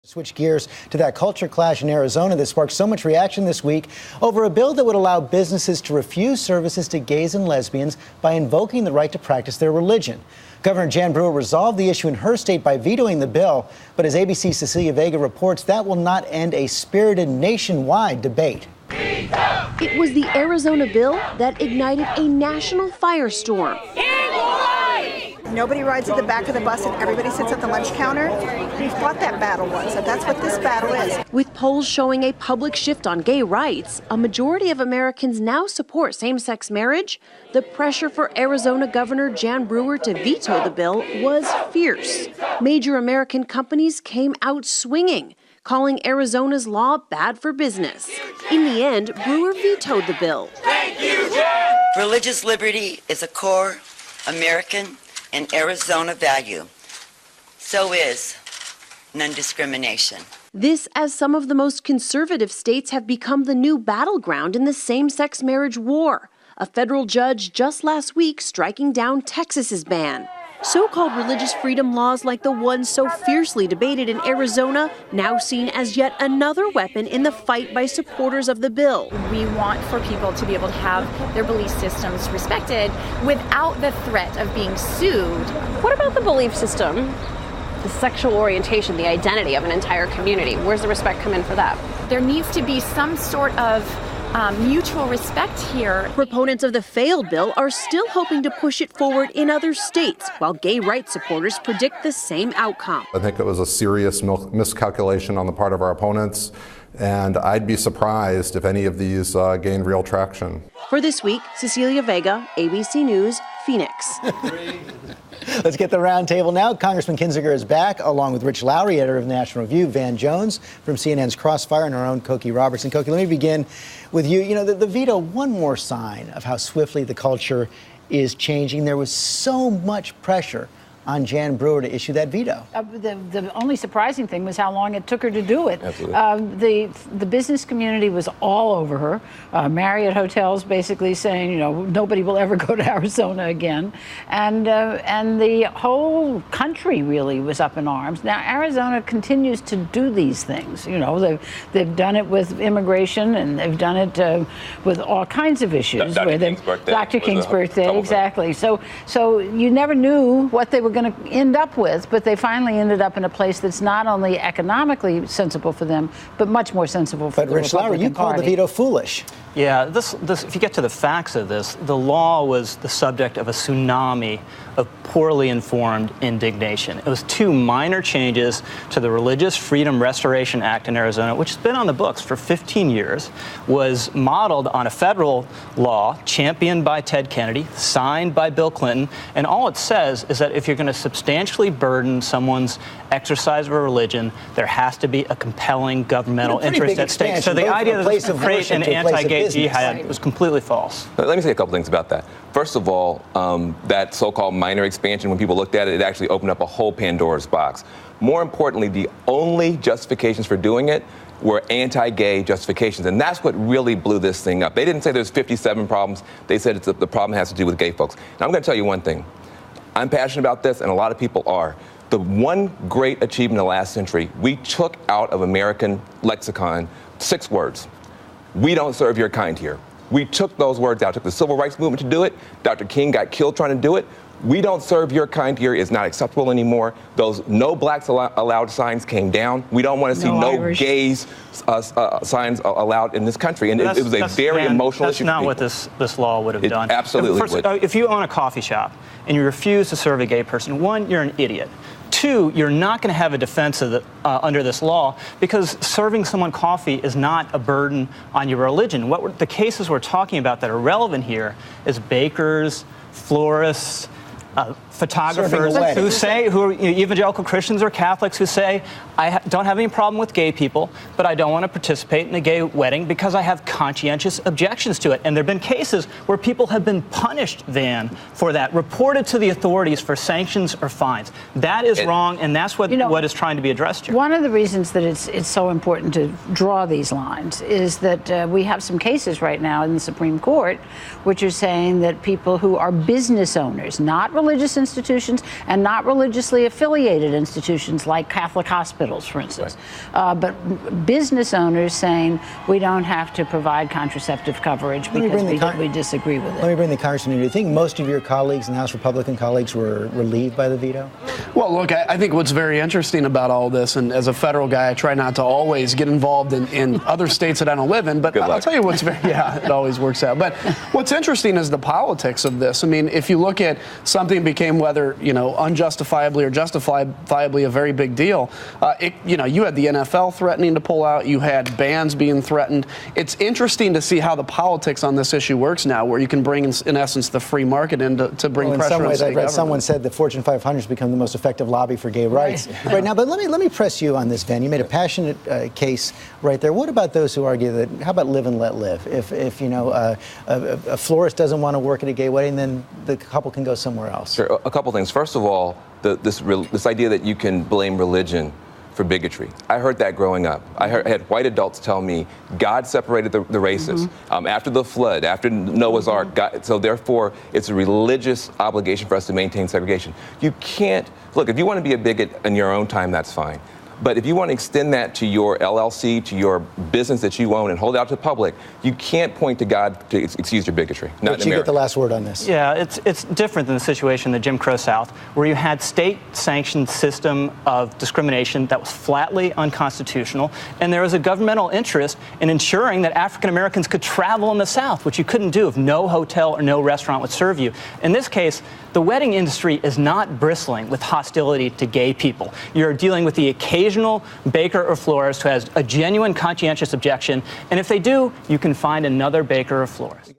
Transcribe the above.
Switch gears to that culture clash in Arizona that sparked so much reaction this week over a bill that would allow businesses to refuse services to gays and lesbians by invoking the right to practice their religion. Governor Jan Brewer resolved the issue in her state by vetoing the bill, but as ABC's Cecilia Vega reports, that will not end a spirited nationwide debate. It was the Arizona bill that ignited a national firestorm. Nobody rides at the back of the bus and everybody sits at the lunch counter. We fought that battle once, and that's what this battle is. With polls showing a public shift on gay rights, a majority of Americans now support same-sex marriage. The pressure for Arizona Governor Jan Brewer to veto the bill was fierce. Major American companies came out swinging, calling Arizona's law bad for business. In the end, Brewer vetoed the bill. Thank you, Jan! Religious liberty is a core American and Arizona value. So is non-discrimination. This as some of the most conservative states have become the new battleground in the same-sex marriage war. A federal judge just last week striking down Texas's ban. So-called religious freedom laws like the one so fiercely debated in Arizona now seen as yet another weapon in the fight by supporters of the bill. We want for people to be able to have their belief systems respected without the threat of being sued. What about the belief system, the sexual orientation, the identity of an entire community? Where's the respect come in for that? There needs to be some sort of mutual respect here. Proponents of the failed bill are still hoping to push it forward in other states, while gay rights supporters predict the same outcome. I think it was a serious miscalculation on the part of our opponents, and I'd be surprised if any of these gained real traction. For This Week, Cecilia Vega, ABC News, Phoenix. Let's get the roundtable now. Congressman Kinzinger is back, along with Rich Lowry, editor of National Review, Van Jones from CNN's Crossfire, and our own Cokie Robertson. Cokie, let me begin with you. You know, the veto, one more sign of how swiftly the culture is changing. There was so much pressure on Jan Brewer to issue that veto. The only surprising thing was how long it took her to do it. The business community was all over her. Marriott hotels basically saying, you know, nobody will ever go to Arizona again, and the whole country really was up in arms. Now Arizona continues to do these things. You know, they've done it with immigration, and they've done it with all kinds of issues. Dr. King's birthday, exactly. So you never knew what they were going to end up with, but they finally ended up in a place that's not only economically sensible for them, but much more sensible for the Rich Republican Lowry, you called the veto foolish. Yeah, this, if you get to the facts of this, the law was the subject of a tsunami of poorly informed indignation. It was two minor changes to the Religious Freedom Restoration Act in Arizona, which has been on the books for 15 years, was modeled on a federal law championed by Ted Kennedy, signed by Bill Clinton, and all it says is that if you're going to substantially burden someone's exercise of a religion, there has to be a compelling governmental interest at stake. So the idea that this would create an anti-gay jihad was completely false. Let me say a couple things about that. First of all, that so-called minor expansion, when people looked at it, it actually opened up a whole Pandora's box. More importantly, the only justifications for doing it were anti-gay justifications, and that's what really blew this thing up. They didn't say there's 57 problems. They said the problem has to do with gay folks. Now, I'm going to tell you one thing. I'm passionate about this, and a lot of people are. The one great achievement of the last century, we took out of American lexicon 6 words. We don't serve your kind here. We took those words out. It took the civil rights movement to do it. Dr. King got killed trying to do it. We don't serve your kind here is not acceptable anymore. Those no blacks allowed signs came down. We don't want to see no gays signs allowed in this country. And it was a very emotional issue. That's not what this law would have done. Absolutely would. If you own a coffee shop and you refuse to serve a gay person, one, you're an idiot. Two, you're not going to have a defense of under this law because serving someone coffee is not a burden on your religion. The cases we're talking about that are relevant here is bakers, florists, photographers who are evangelical Christians or Catholics who say, I don't have any problem with gay people, but I don't want to participate in a gay wedding because I have conscientious objections to it. And there have been cases where people have been punished, Van, for that, reported to the authorities for sanctions or fines. That is wrong, and that's what is trying to be addressed here. One of the reasons that it's so important to draw these lines is that we have some cases right now in the Supreme Court which are saying that people who are business owners, not religious religious institutions and not religiously affiliated institutions like Catholic hospitals, for instance. Right. But business owners saying we don't have to provide contraceptive coverage because we disagree with it. Let me bring the conversation in. Do you think most of your colleagues and House Republican colleagues were relieved by the veto? Well, look, I think what's very interesting about all this, and as a federal guy, I try not to always get involved in other states that I don't live in, but I'll tell you what's it always works out. But what's interesting is the politics of this. I mean, if you look at something became whether, unjustifiably or justifiably a very big deal, you had the NFL threatening to pull out, you had bans being threatened. It's interesting to see how the politics on this issue works now, where you can bring, in essence, the free market in to bring pressure on state government. In some ways, I've read someone said the Fortune 500 has become the most effective lobby for gay rights right now. But let me press you on this, Van. You made a passionate case right there. What about those who argue that, how about live and let live? If a florist doesn't want to work at a gay wedding, then the couple can go somewhere else. Sure. A couple things. First of all, this idea that you can blame religion for bigotry. I heard that growing up. I had white adults tell me God separated the races after the flood, after Noah's Ark. So therefore, it's a religious obligation for us to maintain segregation. You can't, look, if you want to be a bigot in your own time, that's fine. But if you want to extend that to your LLC, to your business that you own and hold it out to the public, you can't point to God to excuse your bigotry. Not but you get the last word on this. Yeah, it's different than the situation in the Jim Crow South, where you had state-sanctioned system of discrimination that was flatly unconstitutional, and there was a governmental interest in ensuring that African Americans could travel in the South, which you couldn't do if no hotel or no restaurant would serve you. In this case, the wedding industry is not bristling with hostility to gay people. You're dealing with the occasional baker or florist who has a genuine conscientious objection, and if they do, you can find another baker or florist.